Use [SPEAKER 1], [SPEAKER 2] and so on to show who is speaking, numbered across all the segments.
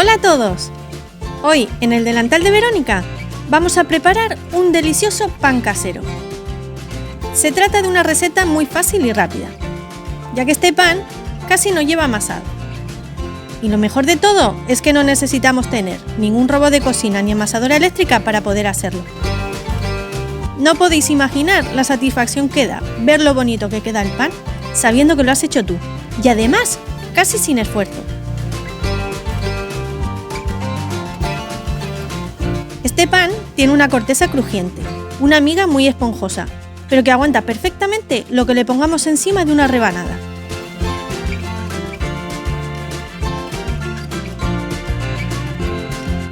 [SPEAKER 1] Hola a todos. Hoy, en el delantal de Verónica, vamos a preparar un delicioso pan casero. Se trata de una receta muy fácil y rápida, ya que este pan casi no lleva amasado. Y lo mejor de todo es que no necesitamos tener ningún robot de cocina ni amasadora eléctrica para poder hacerlo. No podéis imaginar la satisfacción que da ver lo bonito que queda el pan sabiendo que lo has hecho tú, y además casi sin esfuerzo. Este pan tiene una corteza crujiente, una miga muy esponjosa, pero que aguanta perfectamente lo que le pongamos encima de una rebanada.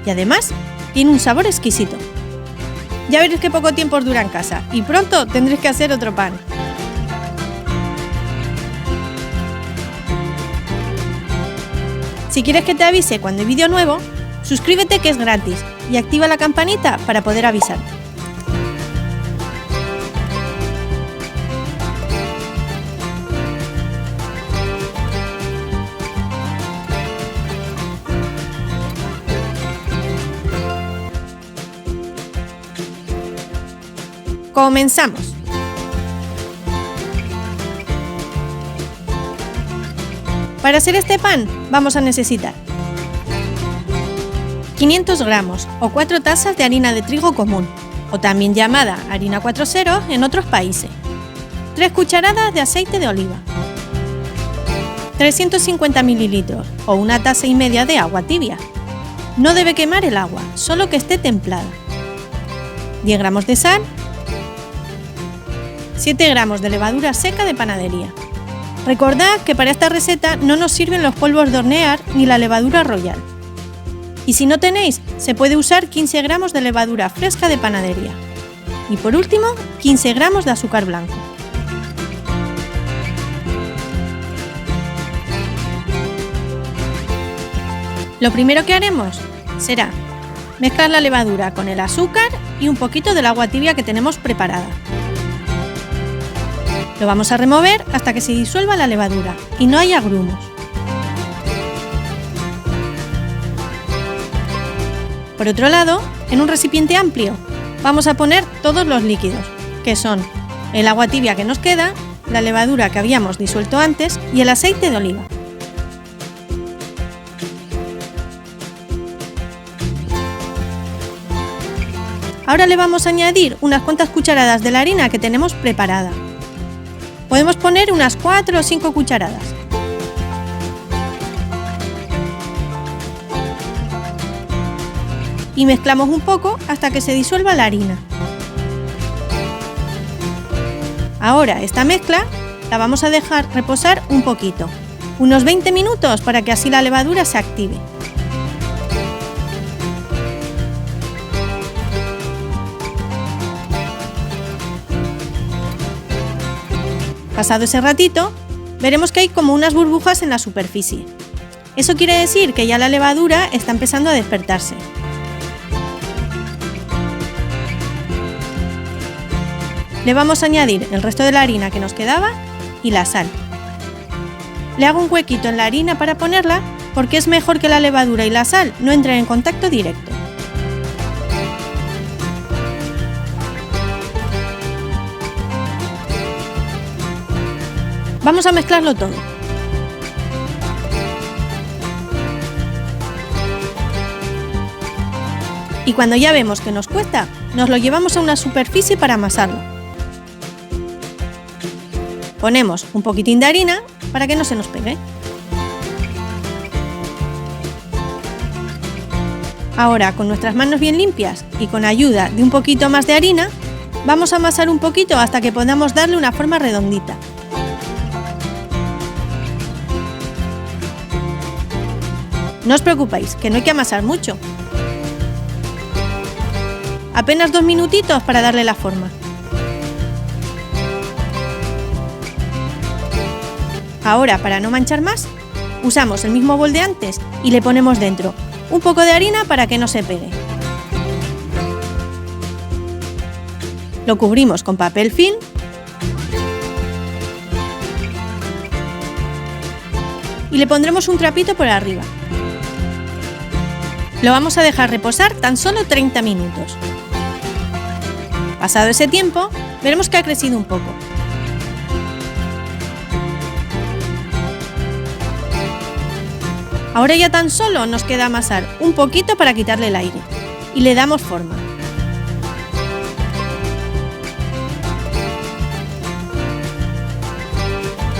[SPEAKER 1] Y además tiene un sabor exquisito. Ya veréis que poco tiempo os dura en casa y pronto tendréis que hacer otro pan. Si quieres que te avise cuando hay vídeo nuevo, suscríbete, que es gratis, y activa la campanita para poder avisarte. ¡Comenzamos! Para hacer este pan vamos a necesitar 500 gramos o 4 tazas de harina de trigo común, o también llamada harina 4.0 en otros países, 3 cucharadas de aceite de oliva, 350 mililitros o una taza y media de agua tibia. No debe quemar el agua, solo que esté templada, 10 gramos de sal, 7 gramos de levadura seca de panadería. Recordad que para esta receta no nos sirven los polvos de hornear ni la levadura royal. Y si no tenéis, se puede usar 15 gramos de levadura fresca de panadería. Y por último, 15 gramos de azúcar blanco. Lo primero que haremos será mezclar la levadura con el azúcar y un poquito del agua tibia que tenemos preparada. Lo vamos a remover hasta que se disuelva la levadura y no haya grumos. Por otro lado, en un recipiente amplio, vamos a poner todos los líquidos, que son el agua tibia que nos queda, la levadura que habíamos disuelto antes y el aceite de oliva. Ahora le vamos a añadir unas cuantas cucharadas de la harina que tenemos preparada. Podemos poner unas 4 o 5 cucharadas. Y mezclamos un poco hasta que se disuelva la harina. Ahora esta mezcla la vamos a dejar reposar un poquito, unos 20 minutos, para que así la levadura se active. Pasado ese ratito, veremos que hay como unas burbujas en la superficie. Eso quiere decir que ya la levadura está empezando a despertarse. Le vamos a añadir el resto de la harina que nos quedaba y la sal. Le hago un huequito en la harina para ponerla, porque es mejor que la levadura y la sal no entren en contacto directo. Vamos a mezclarlo todo. Y cuando ya vemos que nos cuesta, nos lo llevamos a una superficie para amasarlo. Ponemos un poquitín de harina para que no se nos pegue. Ahora, con nuestras manos bien limpias y con ayuda de un poquito más de harina, vamos a amasar un poquito hasta que podamos darle una forma redondita. No os preocupéis, que no hay que amasar mucho. Apenas 2 minutitos para darle la forma. Ahora, para no manchar más, usamos el mismo bol de antes y le ponemos dentro un poco de harina para que no se pegue. Lo cubrimos con papel film y le pondremos un trapito por arriba. Lo vamos a dejar reposar tan solo 30 minutos. Pasado ese tiempo, veremos que ha crecido un poco. Ahora ya tan solo nos queda amasar un poquito para quitarle el aire y le damos forma.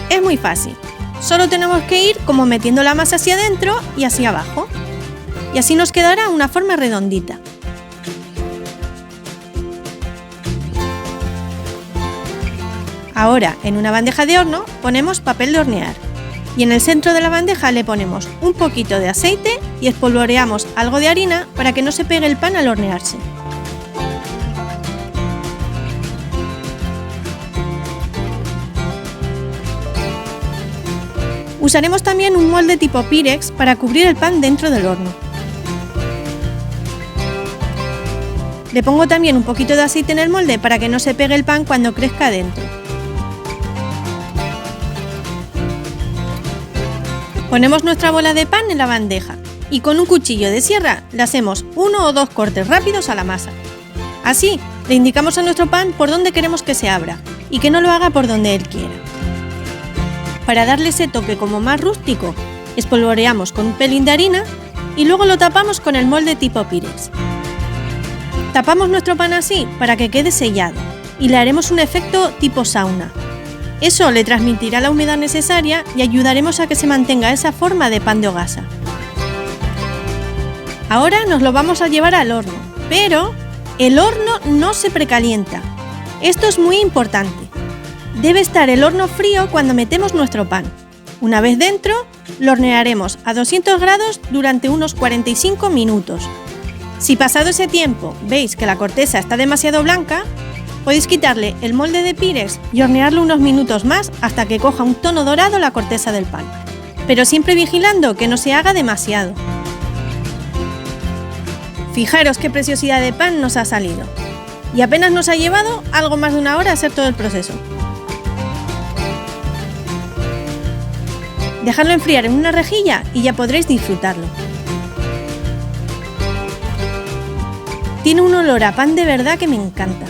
[SPEAKER 1] Es muy fácil, solo tenemos que ir como metiendo la masa hacia adentro y hacia abajo, y así nos quedará una forma redondita. Ahora, en una bandeja de horno ponemos papel de hornear y en el centro de la bandeja le ponemos un poquito de aceite y espolvoreamos algo de harina para que no se pegue el pan al hornearse. Usaremos también un molde tipo Pyrex para cubrir el pan dentro del horno. Le pongo también un poquito de aceite en el molde para que no se pegue el pan cuando crezca dentro. Ponemos nuestra bola de pan en la bandeja y con un cuchillo de sierra le hacemos 1 o 2 cortes rápidos a la masa. Así, le indicamos a nuestro pan por dónde queremos que se abra y que no lo haga por donde él quiera. Para darle ese toque como más rústico, espolvoreamos con un pelín de harina y luego lo tapamos con el molde tipo Pyrex. Tapamos nuestro pan así para que quede sellado y le haremos un efecto tipo sauna. Eso le transmitirá la humedad necesaria y ayudaremos a que se mantenga esa forma de pan de hogaza. Ahora nos lo vamos a llevar al horno, pero el horno no se precalienta. Esto es muy importante. Debe estar el horno frío cuando metemos nuestro pan. Una vez dentro, lo hornearemos a 200 grados durante unos 45 minutos. Si pasado ese tiempo veis que la corteza está demasiado blanca, podéis quitarle el molde de Pyrex y hornearlo unos minutos más hasta que coja un tono dorado la corteza del pan, pero siempre vigilando que no se haga demasiado. Fijaros qué preciosidad de pan nos ha salido. Y apenas nos ha llevado algo más de una hora hacer todo el proceso. Dejadlo enfriar en una rejilla y ya podréis disfrutarlo. Tiene un olor a pan de verdad que me encanta.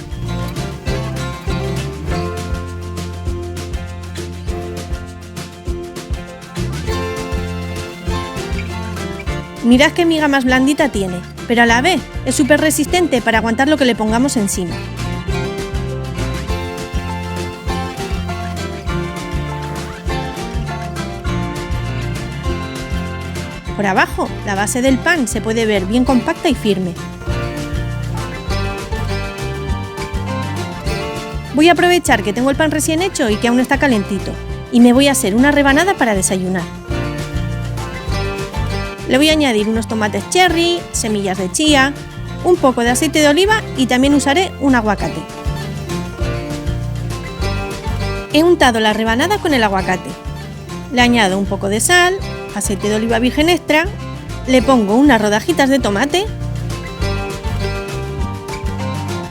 [SPEAKER 1] Mirad qué miga más blandita tiene, pero a la vez es súper resistente para aguantar lo que le pongamos encima. Por abajo, la base del pan se puede ver bien compacta y firme. Voy a aprovechar que tengo el pan recién hecho y que aún está calentito, y me voy a hacer una rebanada para desayunar. Le voy a añadir unos tomates cherry, semillas de chía, un poco de aceite de oliva y también usaré un aguacate. He untado la rebanada con el aguacate. Le añado un poco de sal, aceite de oliva virgen extra, le pongo unas rodajitas de tomate,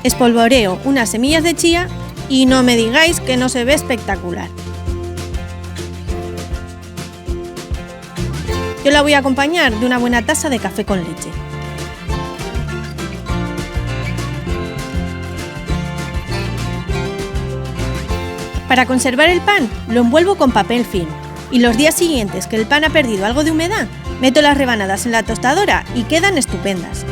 [SPEAKER 1] espolvoreo unas semillas de chía y no me digáis que no se ve espectacular. Yo la voy a acompañar de una buena taza de café con leche. Para conservar el pan, lo envuelvo con papel film y los días siguientes que el pan ha perdido algo de humedad, meto las rebanadas en la tostadora y quedan estupendas.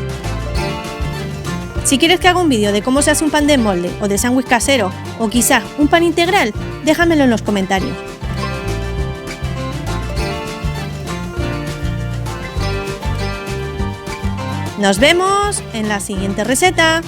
[SPEAKER 1] Si quieres que haga un vídeo de cómo se hace un pan de molde o de sándwich casero o quizá un pan integral, déjamelo en los comentarios. Nos vemos en la siguiente receta.